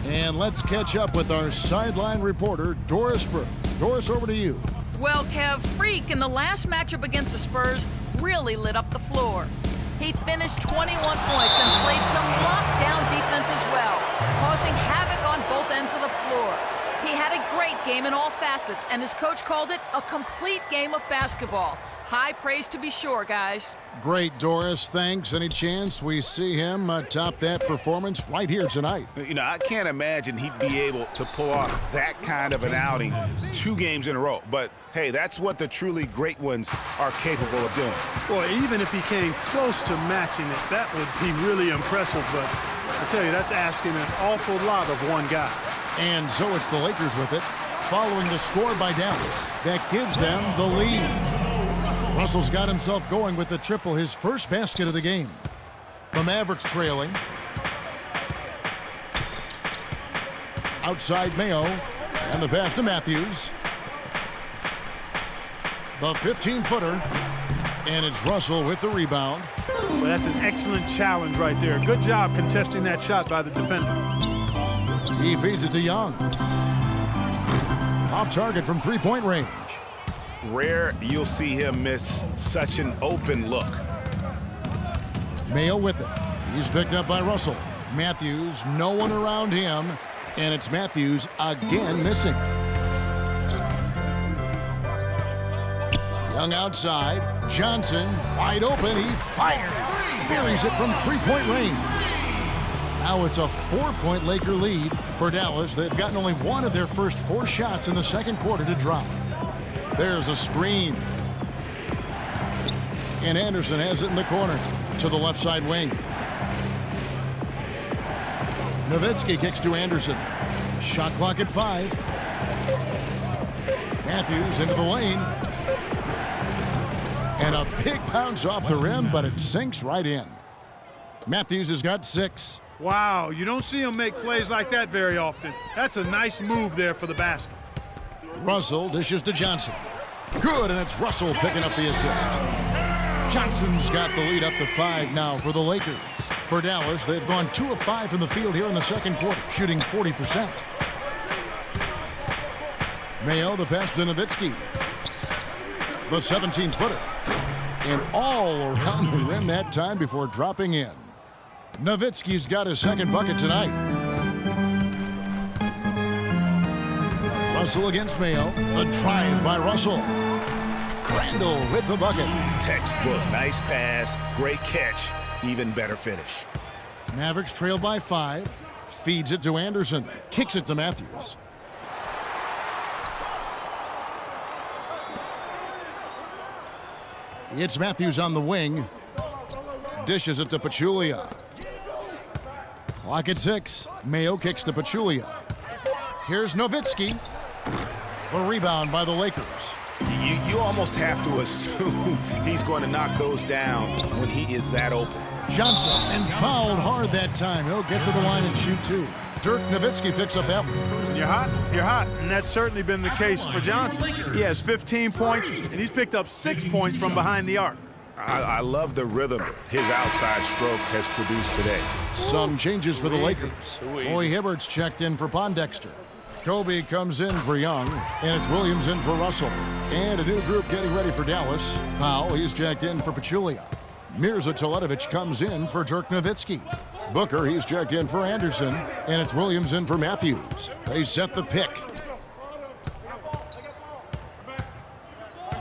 And let's catch up with our sideline reporter, Doris Burke. Doris, over to you. Well, Kev, Freak in the last matchup against the Spurs really lit up the floor. He finished 21 points and played some lockdown defense as well, causing havoc on both ends of the floor. He had a great game in all facets, and his coach called it a complete game of basketball. High praise to be sure, guys. Great, Doris. Thanks. Any chance we see him top that performance right here tonight? You know, I can't imagine he'd be able to pull off that kind of an outing 2 games in a row. But, hey, that's what the truly great ones are capable of doing. Well, even if he came close to matching it, that would be really impressive. But I tell you, that's asking an awful lot of one guy. And so it's the Lakers with it, following the score by Dallas. That gives them the lead. Russell's got himself going with the triple, his first basket of the game. The Mavericks trailing. Outside Mayo, and the pass to Matthews. The 15-footer, and it's Russell with the rebound. Well, that's an excellent challenge right there. Good job contesting that shot by the defender. He feeds it to Young. Off target from three-point range. Rare you'll see him miss such an open look. Mayo with it. He's picked up by Russell. Matthews, no one around him, and it's Matthews again missing. Young outside. Johnson wide open. He fires. Buries it from three-point range. Now it's a 4-point Laker lead for Dallas. They've gotten only one of their first 4 shots in the second quarter to drop. There's a screen. And Anderson has it in the corner to the left side wing. Nowitzki kicks to Anderson. Shot clock at 5. Matthews into the lane. And a big bounce off the rim, but it sinks right in. Matthews has got 6. Wow, you don't see him make plays like that very often. That's a nice move there for the basket. Russell dishes to Johnson. Good, and it's Russell picking up the assist. Johnson's got the lead up to 5 now for the Lakers. For Dallas, they've gone 2 of 5 from the field here in the second quarter, shooting 40%. Mayo, the pass to Nowitzki. The 17-footer. And all around the rim that time before dropping in. Nowitzki's got his second bucket tonight. Russell against Mayo. The drive by Russell. Crandall with the bucket. Textbook. Nice pass. Great catch. Even better finish. Mavericks trail by 5. Feeds it to Anderson. Kicks it to Matthews. It's Matthews on the wing. Dishes it to Pachulia. Clock at 6. Mayo kicks to Pachulia. Here's Nowitzki. The rebound by the Lakers. You almost have to assume he's going to knock those down when he is that open. Johnson, and fouled hard that time. He'll get to the line and shoot 2. Dirk Nowitzki picks up that one. You're hot, and that's certainly been the case for Johnson. He has 15 points, and he's picked up 6 points from behind the arc. I love the rhythm his outside stroke has produced today. Some changes for the Lakers. Roy Hibbert's checked in for Pondexter. Kobe comes in for Young, and it's Williams in for Russell. And a new group getting ready for Dallas. Powell, he's checked in for Pachulia. Mirza Teletovic comes in for Dirk Nowitzki. Booker, he's checked in for Anderson, and it's Williams in for Matthews. They set the pick.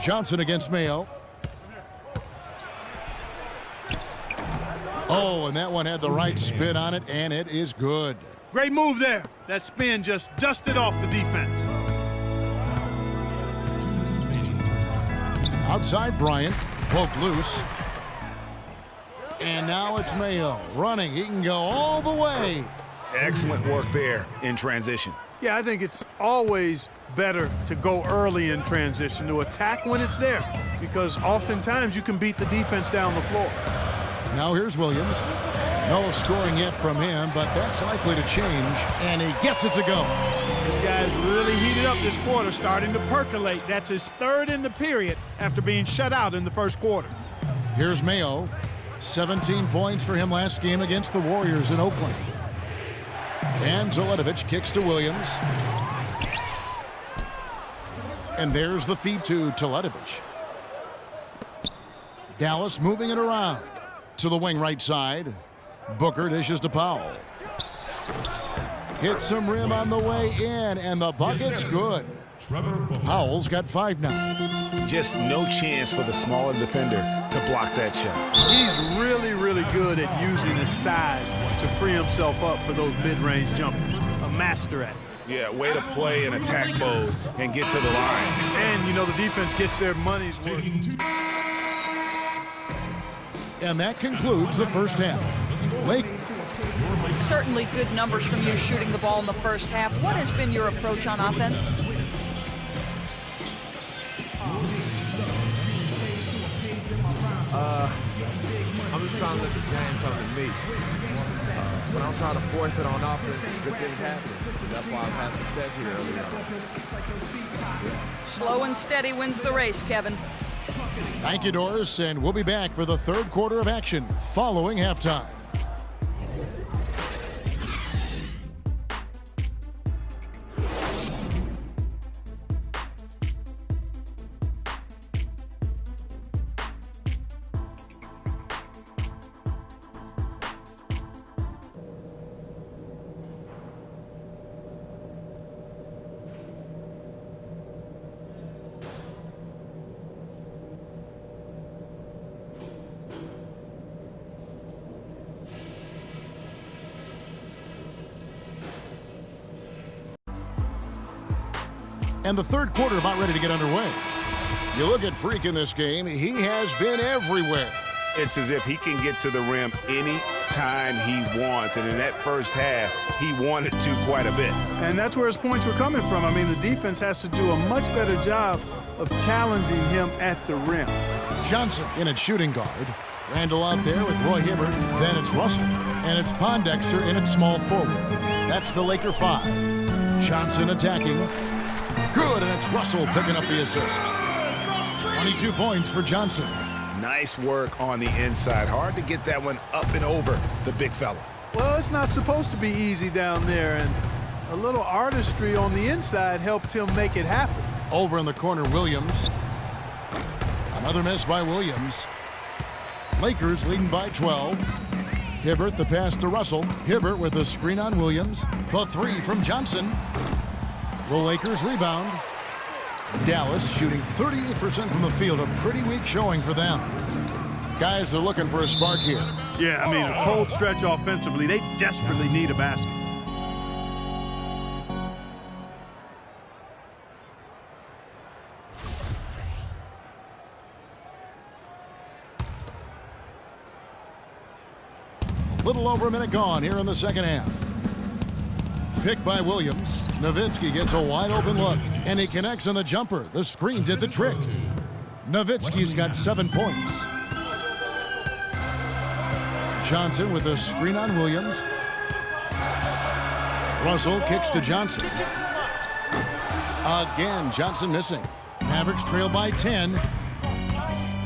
Johnson against Mayo. Oh, and that one had the right spin on it, and it is good. Great move there. That spin just dusted off the defense. Outside Bryant, poked loose. And now it's Mayo running. He can go all the way. Excellent work there in transition. Yeah, I think it's always better to go early in transition, to attack when it's there, because oftentimes you can beat the defense down the floor. Now here's Williams. No scoring yet from him, but that's likely to change, and he gets it to go. This guy's really heated up this quarter, starting to percolate. That's his 3rd in the period after being shut out in the first quarter. Here's Mayo. 17 points for him last game against the Warriors in Oakland. And Zalatovic kicks to Williams. And there's the feed to Teletovic. Dallas moving it around to the wing right side. Booker dishes to Powell. Hits some rim on the way in, and the bucket's good. Powell's got 5 now. Just no chance for the smaller defender to block that shot. He's really, really good at using his size to free himself up for those mid-range jumpers. A master at it. Yeah, way to play in attack mode and get to the line. And, you know, the defense gets their money's worth. And that concludes the first half. Lake. Certainly good numbers from you shooting the ball in the first half. What has been your approach on offense? I'm just trying to let the game come to me. When I'm trying to force it on offense, good things happen. That's why I've had success here early on. Slow and steady wins the race, Kevin. Thank you, Doris, and we'll be back for the third quarter of action following halftime. And the third quarter about ready to get underway. You look at Freak in this game, he has been everywhere. It's as if he can get to the rim any time he wants. And in that first half, he wanted to quite a bit. And that's where his points were coming from. I mean, the defense has to do a much better job of challenging him at the rim. Johnson in at shooting guard. Randall out there with Roy Hibbert. Then it's Russell. And it's Pondexter in at small forward. That's the Laker 5. Johnson attacking. Good, and it's Russell picking up the assist. 22 points for Johnson. Nice work on the inside. Hard to get that one up and over the big fella. Well, it's not supposed to be easy down there, and a little artistry on the inside helped him make it happen. Over in the corner, Williams. Another miss by Williams. Lakers leading by 12. Hibbert, the pass to Russell. Hibbert with a screen on Williams. The 3 from Johnson. The Lakers rebound. Dallas shooting 38% from the field. A pretty weak showing for them. Guys are looking for a spark here. Yeah, I mean, a cold stretch offensively. They desperately need a basket. A little over a minute gone here in the second half. Picked by Williams. Nowitzki gets a wide open look, and he connects on the jumper. The screen did the trick. Nowitzki's got 7 points. Johnson with a screen on Williams. Russell kicks to Johnson. Again, Johnson missing. Mavericks trail by 10.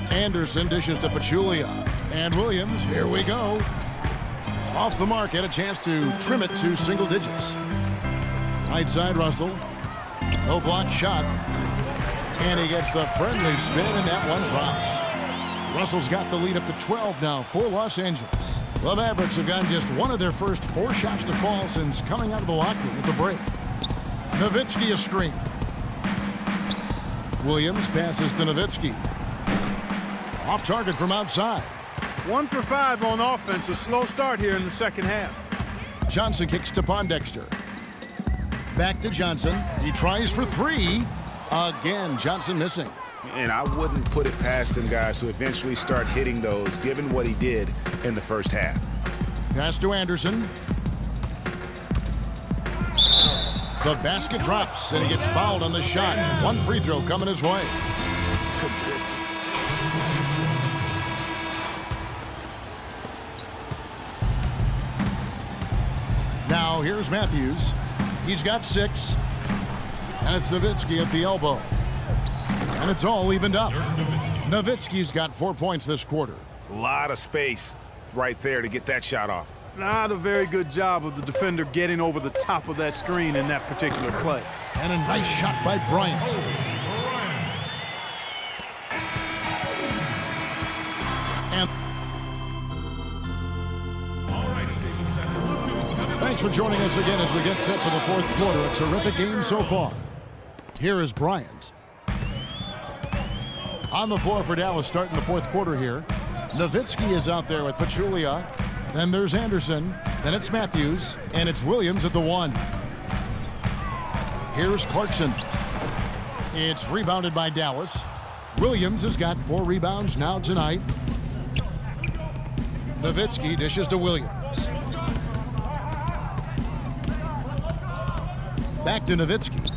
Anderson dishes to Pachulia. And Williams, here we go. Off the mark, had a chance to trim it to single digits. Right side, Russell. No block shot. And he gets the friendly spin, and that one drops. Russell's got the lead up to 12 now for Los Angeles. The Mavericks have gotten just one of their first 4 shots to fall since coming out of the locker room at the break. Nowitzki a screen. Williams passes to Nowitzki. Off target from outside. 1 for 5 on offense. A slow start here in the second half. Johnson kicks to Pondexter. Back to Johnson. He tries for 3. Again, Johnson missing. And I wouldn't put it past him, guys, to eventually start hitting those, given what he did in the first half. Pass to Anderson. The basket drops, and he gets fouled on the shot. 1 free throw coming his way. Now here's Matthews. He's got 6. And it's Nowitzki at the elbow. And it's all evened up. Nowitzki's got 4 points this quarter. A lot of space right there to get that shot off. Not a very good job of the defender getting over the top of that screen in that particular play. And a nice shot by Bryant. And thanks for joining us again as we get set for the fourth quarter. A terrific game so far. Here is Bryant. On the floor for Dallas starting the fourth quarter here. Nowitzki is out there with Pachulia. Then there's Anderson. Then it's Matthews. And it's Williams at the 1. Here's Clarkson. It's rebounded by Dallas. Williams has got 4 rebounds now tonight. Nowitzki dishes to Williams. Back to Nowitzki.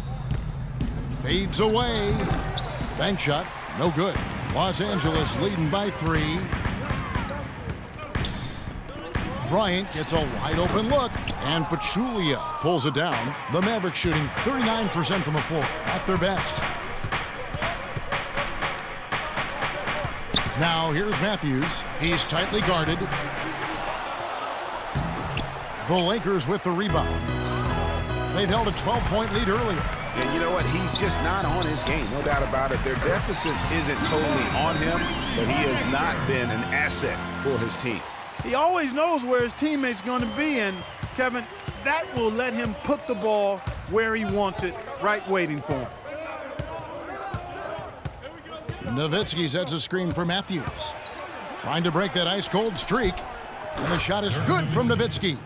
Fades away. Bank shot. No good. Los Angeles leading by 3. Bryant gets a wide open look, and Pachulia pulls it down. The Mavericks shooting 39% from the floor, at their best. Now here's Matthews. He's tightly guarded. The Lakers with the rebound. They've held a 12-point lead earlier. And you know what? He's just not on his game, no doubt about it. Their deficit isn't totally on him, but he has not been an asset for his team. He always knows where his teammate's going to be, and Kevin, that will let him put the ball where he wants it, right waiting for him. Nowitzki sets a screen for Matthews. Trying to break that ice-cold streak. And the shot is good from Nowitzki.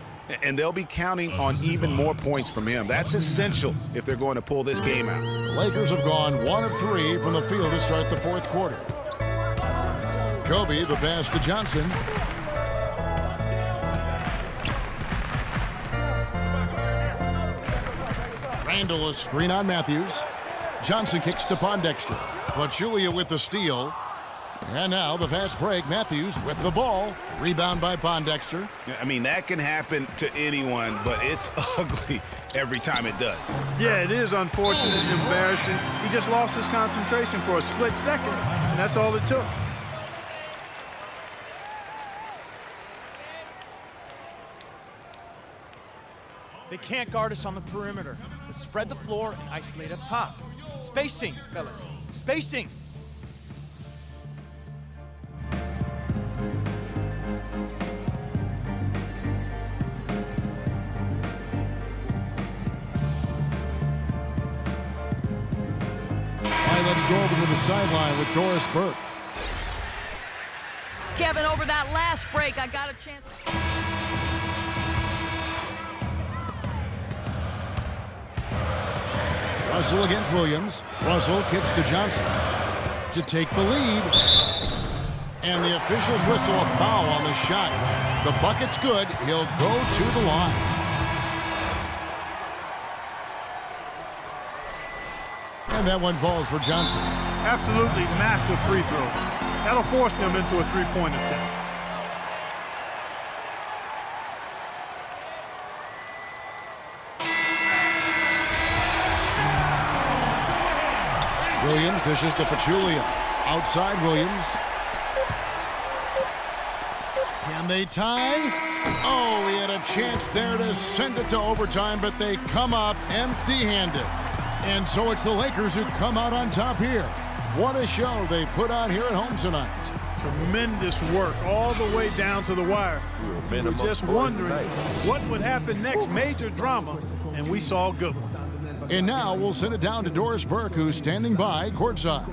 And they'll be counting on even more points from him. That's essential if they're going to pull this game out. The Lakers have gone 1 of 3 from the field to start the fourth quarter. Kobe, the pass to Johnson. Randall, a screen on Matthews. Johnson kicks to Pondexter. Pachulia with the steal. And now the fast break. Matthews with the ball. Rebound by Pondexter. I mean, that can happen to anyone, but it's ugly every time it does. Yeah, it is unfortunate and embarrassing. He just lost his concentration for a split second, and that's all it took. They can't guard us on the perimeter. Let's spread the floor and isolate up top. Spacing, fellas. Spacing. All right, let's go over to the sideline with Doris Burke. Kevin, over that last break, I got a chance. Russell against Williams. Russell kicks to Johnson to take the lead. And the officials whistle a foul on the shot. The bucket's good. He'll go to the line. And that one falls for Johnson. Absolutely massive free throw. That'll force them into a three-point attempt. Williams dishes to Pachulia. Outside Williams. Can they tie? Oh, he had a chance there to send it to overtime, but they come up empty-handed. And so it's the Lakers who come out on top here. What a show they put on here at home tonight. Tremendous work all the way down to the wire. We were just wondering what would happen next. Major drama, and we saw a good one. And now we'll send it down to Doris Burke, who's standing by courtside.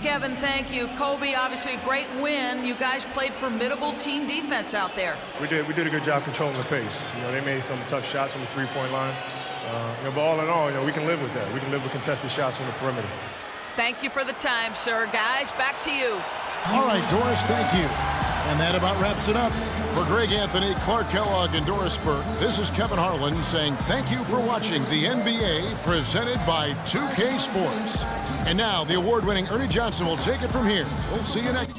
Kevin, thank you. Kobe, obviously a great win. You guys played formidable team defense out there. We did a good job controlling the pace. You know, they made some tough shots from the three-point line. But all in all, we can live with that. We can live with contested shots from the perimeter. Thank you for the time, sir. Guys, back to you. All right, Doris, thank you. And that about wraps it up. For Greg Anthony, Clark Kellogg, and Doris Burke, this is Kevin Harlan saying thank you for watching the NBA presented by 2K Sports. And now the award-winning Ernie Johnson will take it from here. We'll see you next.